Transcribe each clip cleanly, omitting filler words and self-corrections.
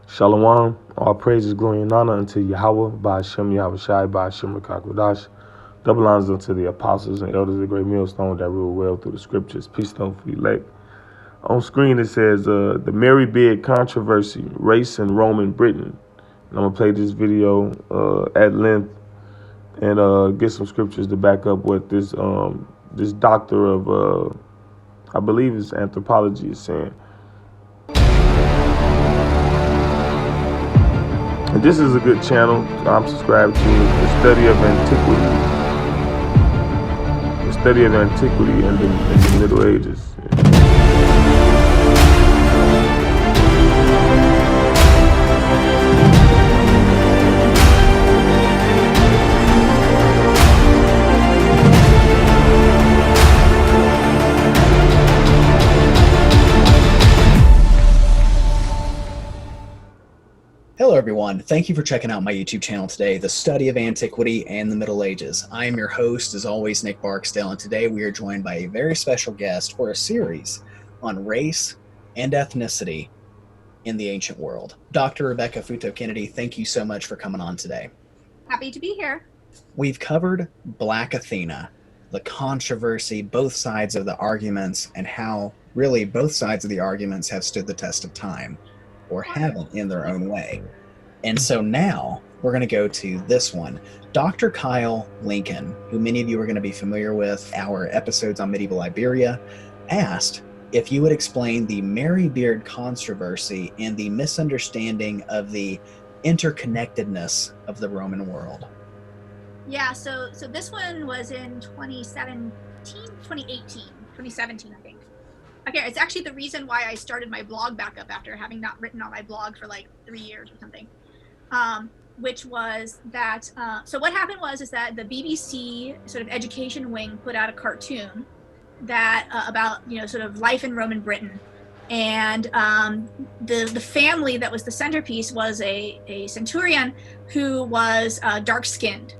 Shalom, all praises, glory, and honor unto Yahweh, by Hashem, Yahweh Shai, by Hashem, Rakakwadash. Double honors unto the apostles and elders of the great millstone that rule well through the scriptures. Peace stone for elect. On screen it says, the Mary Beard controversy, race in Roman Britain. And I'm going to play this video at length and get some scriptures to back up what this doctor of, I believe it's anthropology, is saying. And this is a good channel I'm subscribed to, the study of antiquity. The study of antiquity in the Middle Ages. Hello everyone, thank you for checking out my YouTube channel today, The Study of Antiquity and the Middle Ages. I am your host, as always, Nick Barksdale, and today we are joined by a very special guest for a series on race and ethnicity in the ancient world. Dr. Rebecca Futo-Kennedy, thank you so much for coming on today. Happy to be here. We've covered Black Athena, the controversy, both sides of the arguments, and how really both sides of the arguments have stood the test of time, or haven't in their own way. And so now we're going to go to this one. Dr. Kyle Lincoln, who many of you are going to be familiar with our episodes on medieval Iberia, asked if you would explain the Mary Beard controversy and the misunderstanding of the interconnectedness of the Roman world. Yeah, so this one was in 2017, I think. Okay, it's actually the reason why I started my blog back up after having not written on my blog for like 3 years or something. Which was that, so what happened is that the BBC sort of education wing put out a cartoon that about, sort of life in Roman Britain. And the family that was the centerpiece was a centurion who was dark-skinned.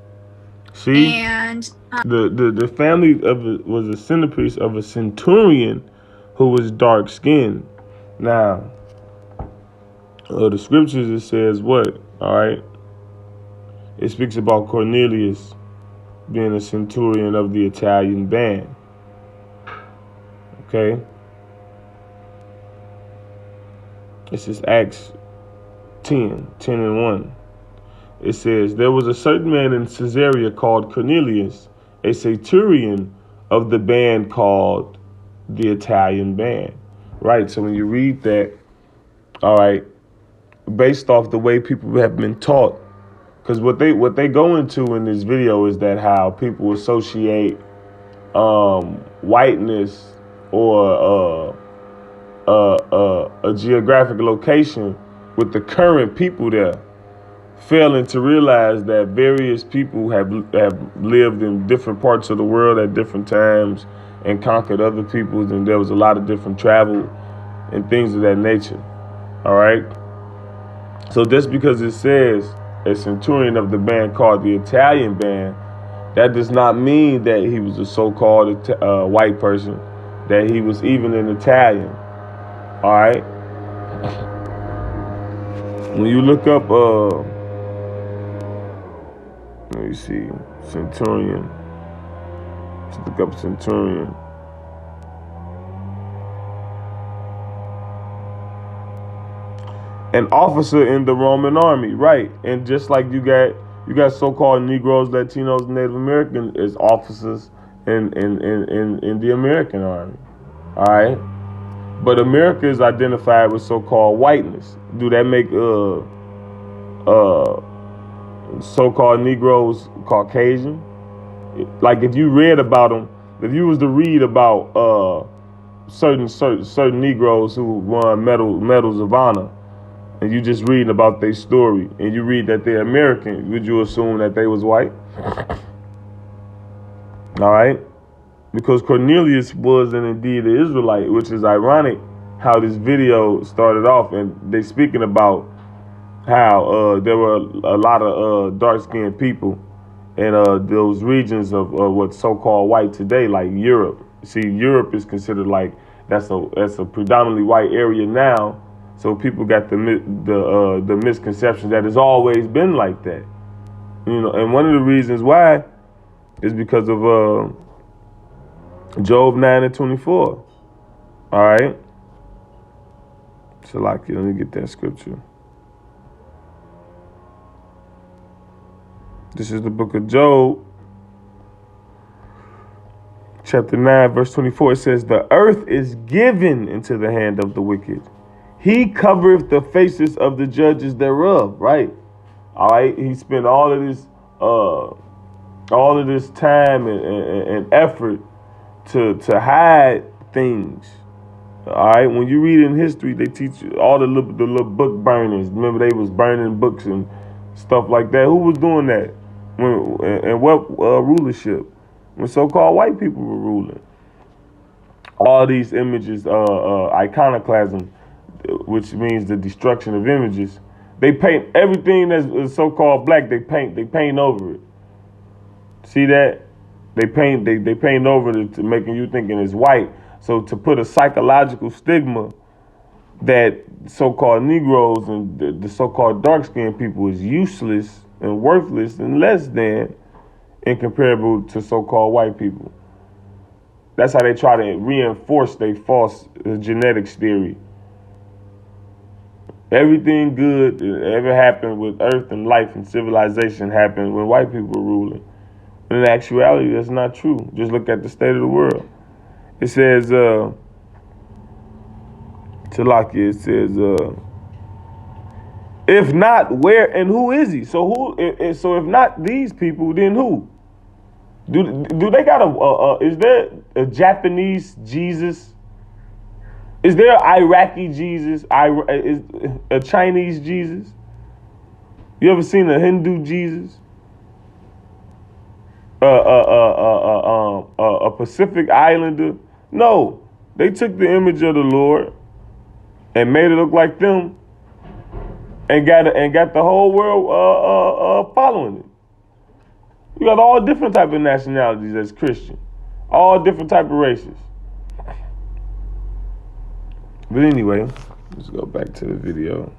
See, and the family was a centerpiece of a centurion who was dark-skinned. Now, the scriptures, it says what? All right. It speaks about Cornelius being a centurion of the Italian band. Okay. This is Acts 10:1. It says, there was a certain man in Caesarea called Cornelius, a centurion of the band called the Italian band. Right. So when you read that, all right, based off the way people have been taught, because what they go into in this video is that how people associate whiteness or a geographic location with the current people there, failing to realize that various people have lived in different parts of the world at different times and conquered other peoples, and there was a lot of different travel and things of that nature. All right. So just because it says a centurion of the band called the Italian band, that does not mean that he was a so-called white person, that he was even an Italian. All right. When you look up, let me see, centurion. Let's look up centurion. An officer in the Roman army, right? And just like you got so-called Negroes, Latinos, Native American as officers in the American army, all right? But America is identified with so-called whiteness. Do that make so-called Negroes Caucasian? Like if you read about them, if you was to read about certain Negroes who won medals of honor, and you just reading about their story, and you read that they're American, would you assume that they was white? All right? Because Cornelius was indeed an Israelite, which is ironic how this video started off, and they speaking about how there were a lot of dark-skinned people in those regions of what's so-called white today, like Europe. See, Europe is considered like that's a predominantly white area now, So people got the misconception that it's always been like that. And one of the reasons why is because of Job 9:24. All right. So let me get that scripture. This is the book of Job, chapter 9, verse 24. It says, "The earth is given into the hand of the wicked. He covereth the faces of the judges thereof." Right? All right. He spent all of this time and effort to hide things. All right. When you read in history, they teach you all the little book burnings. Remember, they was burning books and stuff like that. Who was doing that? And what rulership? When so-called white people were ruling. All these images, iconoclasm, which means the destruction of images. They paint everything that's so-called black. They paint over it. See that? They paint over it to making you thinking it's white. So to put a psychological stigma that so-called Negroes and the so-called dark-skinned people is useless and worthless and less than and comparable to so-called white people. That's how they try to reinforce their false genetics theory. Everything good that ever happened with earth and life and civilization happened when white people were ruling. In actuality, that's not true. Just look at the state of the world. It says, Talakia, it says, if not, where and who is he? So if not these people, then who? Do they got is there a Japanese Jesus? Is there an Iraqi Jesus? Is a Chinese Jesus? You ever seen a Hindu Jesus? A Pacific Islander? No, they took the image of the Lord and made it look like them, and got the whole world following it. You got all different type of nationalities as Christian, all different type of races. But anyway, let's go back to the video.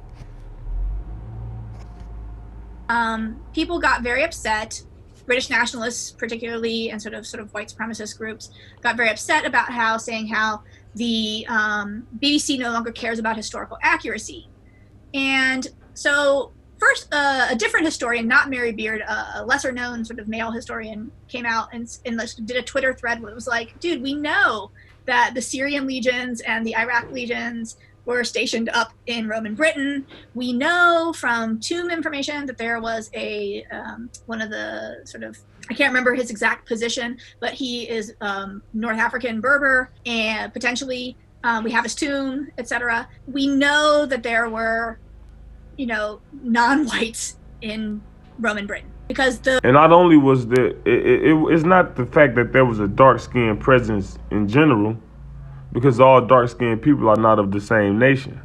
People got very upset. British nationalists, particularly, and sort of white supremacist groups, got very upset about saying how the BBC no longer cares about historical accuracy. And so first, a different historian, not Mary Beard, a lesser known sort of male historian, came out and did a Twitter thread where it was like, dude, we know that the Syrian legions and the Iraq legions were stationed up in Roman Britain. We know from tomb information that there was one of the I can't remember his exact position, but he is North African Berber, and potentially we have his tomb, etc. We know that there were, non-whites in Roman Britain because and not only was it's not the fact that there was a dark-skinned presence in general, because all dark-skinned people are not of the same nation,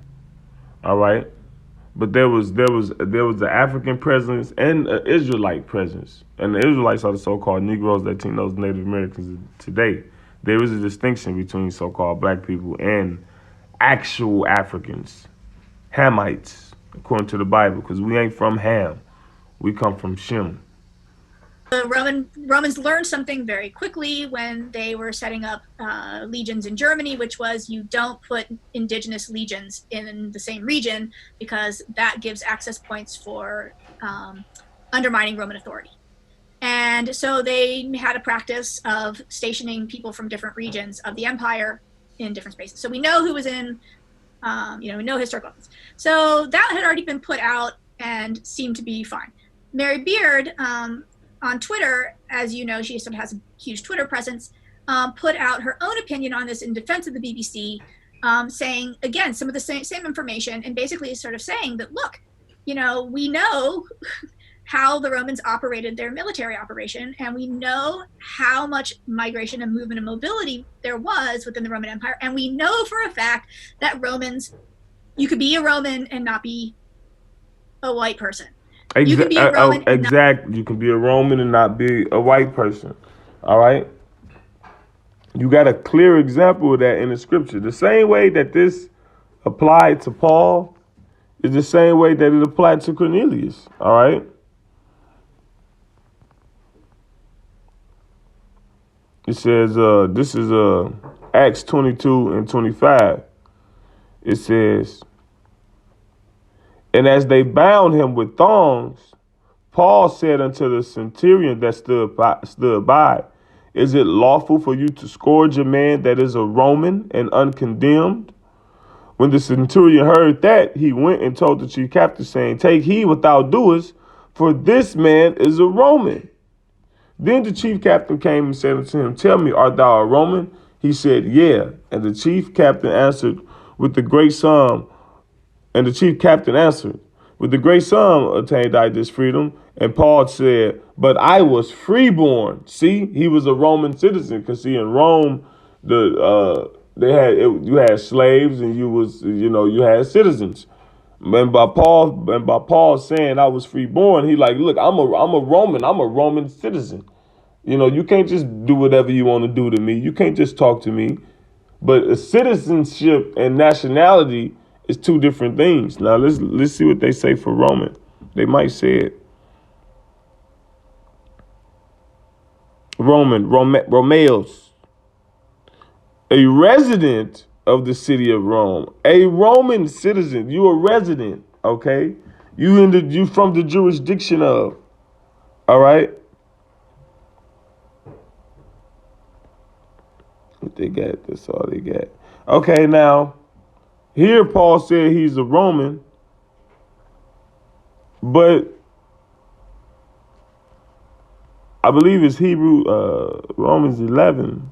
all right? But there was the African presence and an Israelite presence, and the Israelites are the so-called Negroes, Latinos, Native Americans today. There is a distinction between so-called black people and actual Africans, Hamites, according to the Bible, because we ain't from Ham, we come from Shem. The Romans learned something very quickly when they were setting up legions in Germany, which was you don't put indigenous legions in the same region because that gives access points for undermining Roman authority. And so they had a practice of stationing people from different regions of the empire in different spaces. So we know who was in, we know historical evidence. So that had already been put out and seemed to be fine. Mary Beard, on Twitter, as you know, she sort of has a huge Twitter presence, put out her own opinion on this in defense of the BBC, saying, again, some of the same information, and basically sort of saying that, look, we know how the Romans operated their military operation, and we know how much migration and movement and mobility there was within the Roman Empire, and we know for a fact that Romans, you could be a Roman and not be a white person. You can be a Roman exactly. You can be a Roman and not be a white person. All right. You got a clear example of that in the scripture. The same way that this applied to Paul is the same way that it applied to Cornelius. All right. It says, this is Acts 22 and 25. It says, and as they bound him with thongs, Paul said unto the centurion that stood by, is it lawful for you to scourge a man that is a Roman and uncondemned? When the centurion heard that, he went and told the chief captain, saying, take heed what thou doest, for this man is a Roman. Then the chief captain came and said unto him, tell me, art thou a Roman? He said, yeah. And the chief captain answered, with the great sum obtained I this freedom. And Paul said, but I was freeborn. See, he was a Roman citizen, because see, in Rome, you had slaves and you had citizens. And by Paul saying I was freeborn, he like, look, I'm a Roman citizen. You can't just do whatever you want to do to me. You can't just talk to me. But citizenship and nationality is two different things. Now let's see what they say for Roman. They might say it. Romeos, a resident of the city of Rome, a Roman citizen. You a resident, okay? You from the jurisdiction of, all right? What they got? That's all they got. Okay, now here Paul said he's a Roman, but I believe it's Romans 11.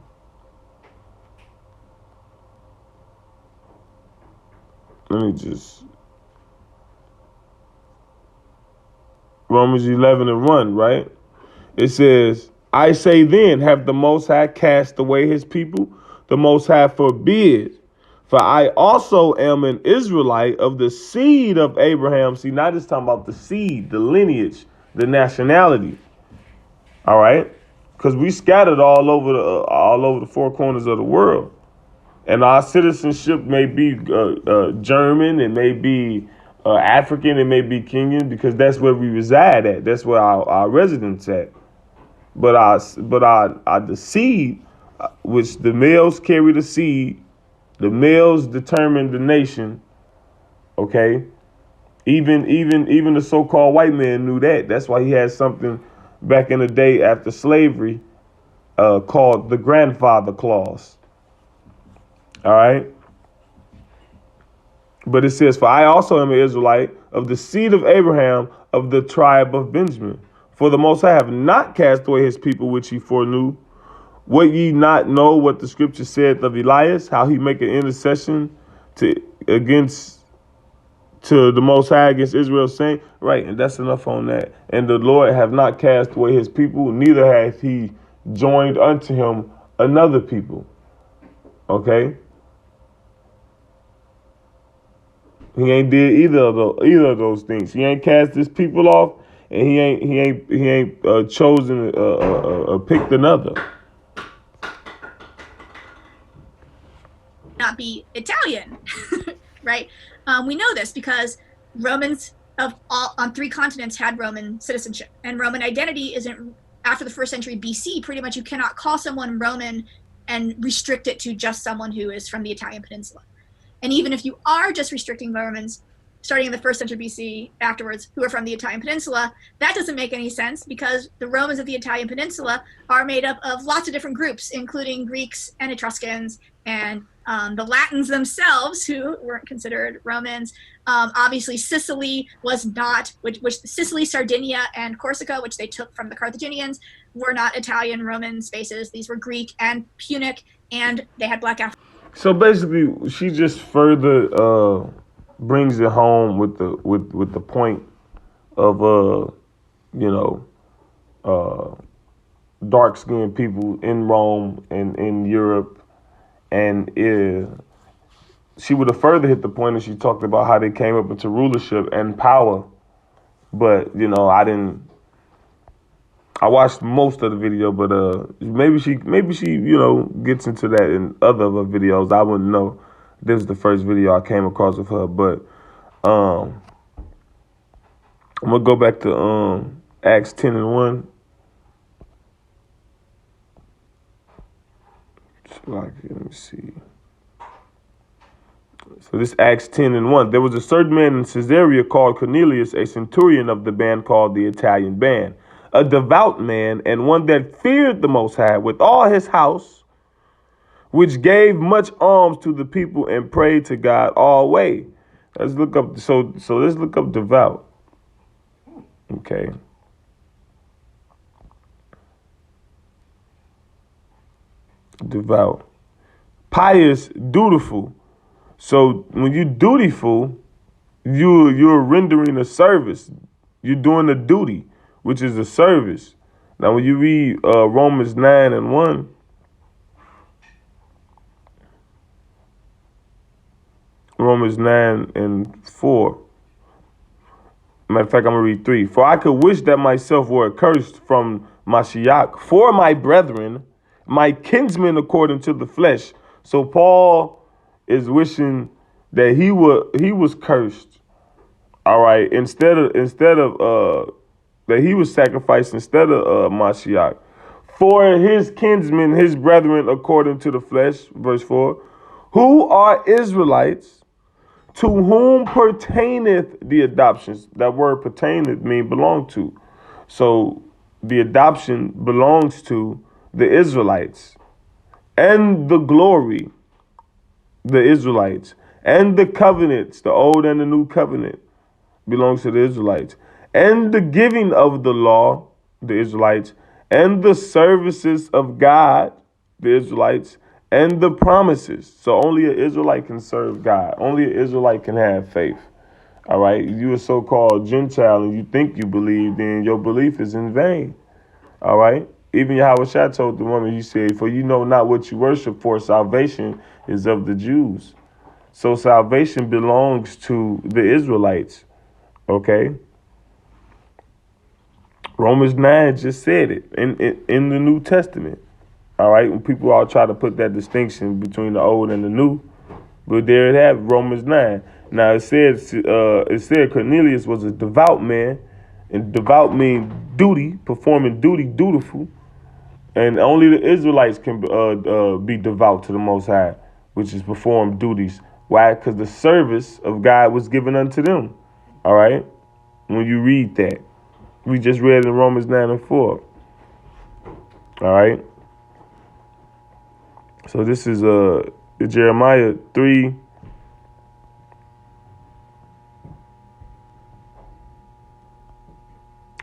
Romans 11 and 1, right? It says, I say then, have the Most High cast away his people? The Most High forbid. For I also am an Israelite of the seed of Abraham. See, now it's talking about the seed, the lineage, the nationality. All right, because we scattered all over the four corners of the world, and our citizenship may be German, it may be African, it may be Kenyan, because that's where we reside at. That's where our residence at. But the seed, which the males carry the seed, the males determine the nation. Okay, even the so-called white man knew that. That's why he had something back in the day after slavery, called the grandfather clause. All right. But it says, for I also am an Israelite of the seed of Abraham, of the tribe of Benjamin. For the Most High have not cast away his people which he foreknew. Would ye not know what the scripture saith of Elias, how he make an intercession to the Most High against Israel, saying, right, and that's enough on that. And the Lord have not cast away his people, neither hath he joined unto him another people. Okay? He ain't did either of those things. He ain't cast his people off, and he ain't chosen picked another. Not be Italian, right? We know this because Romans on three continents had Roman citizenship, and Roman identity isn't after the 1st century BC. Pretty much, you cannot call someone Roman and restrict it to just someone who is from the Italian peninsula. And even if you are just restricting Romans starting in the 1st century BC afterwards who are from the Italian peninsula, that doesn't make any sense because the Romans of the Italian peninsula are made up of lots of different groups, including Greeks and Etruscans and the Latins themselves, who weren't considered Romans. Obviously, Sicily was not, which Sicily, Sardinia, and Corsica, which they took from the Carthaginians, were not Italian Roman spaces. These were Greek and Punic, and they had Black Africa. So basically, she just further brings it home with the point of dark-skinned people in Rome and in Europe. And she would have further hit the point if she talked about how they came up into rulership and power. But, I watched most of the video, but maybe she gets into that in other of her videos. I wouldn't know. This was the first video I came across of her, but I'm gonna go back to Acts 10 and 1. Let me see. So this Acts 10 and 1. There was a certain man in Caesarea called Cornelius, a centurion of the band called the Italian Band, a devout man and one that feared the Most High with all his house, which gave much alms to the people and prayed to God always. Let's look up. So let's look up devout. Okay. Devout. Pious, dutiful. So when you're dutiful, you're rendering a service. You're doing a duty, which is a service. Now when you read Romans 9 and 1, Romans 9 and 4. Matter of fact, I'm going to read 3. For I could wish that myself were accursed from Mashiach for my brethren, my kinsmen according to the flesh. So Paul is wishing that he was cursed. All right, instead of that he was sacrificed instead of Mashiach for his kinsmen, his brethren according to the flesh. Verse 4, who are Israelites, to whom pertaineth the adoptions. That word pertaineth mean belong to. So the adoption belongs to the Israelites, and the glory, the Israelites, and the covenants, the old and the new covenant belongs to the Israelites, and the giving of the law, the Israelites, and the services of God, the Israelites, and the promises. So only an Israelite can serve God. Only an Israelite can have faith. All right. You a so-called Gentile and you think you believe, then your belief is in vain. All right. Even Yahushua told the woman, he said, for you know not what you worship, for salvation is of the Jews. So salvation belongs to the Israelites. Okay. Romans 9 just said it in the New Testament. All right, when people all try to put that distinction between the old and the new, but there it have Romans 9. Now it said Cornelius was a devout man, and devout means duty, performing duty, dutiful, and only the Israelites can be devout to the Most High, which is perform duties. Why? Because the service of God was given unto them. All right, when you read that, we just read in Romans 9 and 4. All right. So this is Jeremiah 3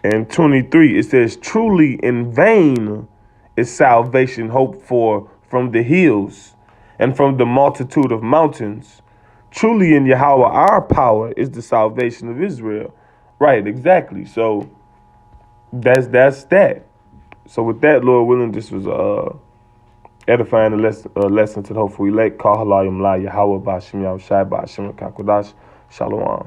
and 23. It says, truly in vain is salvation hoped for from the hills and from the multitude of mountains. Truly in Yahweh our power is the salvation of Israel. Right, exactly. So that's that. So with that, Lord willing, this was edifying lesson to the hopeful elect. Call Halayim La Yahweh Ba'Shem Yahushai Ba'Shem Kakodash. Shalom.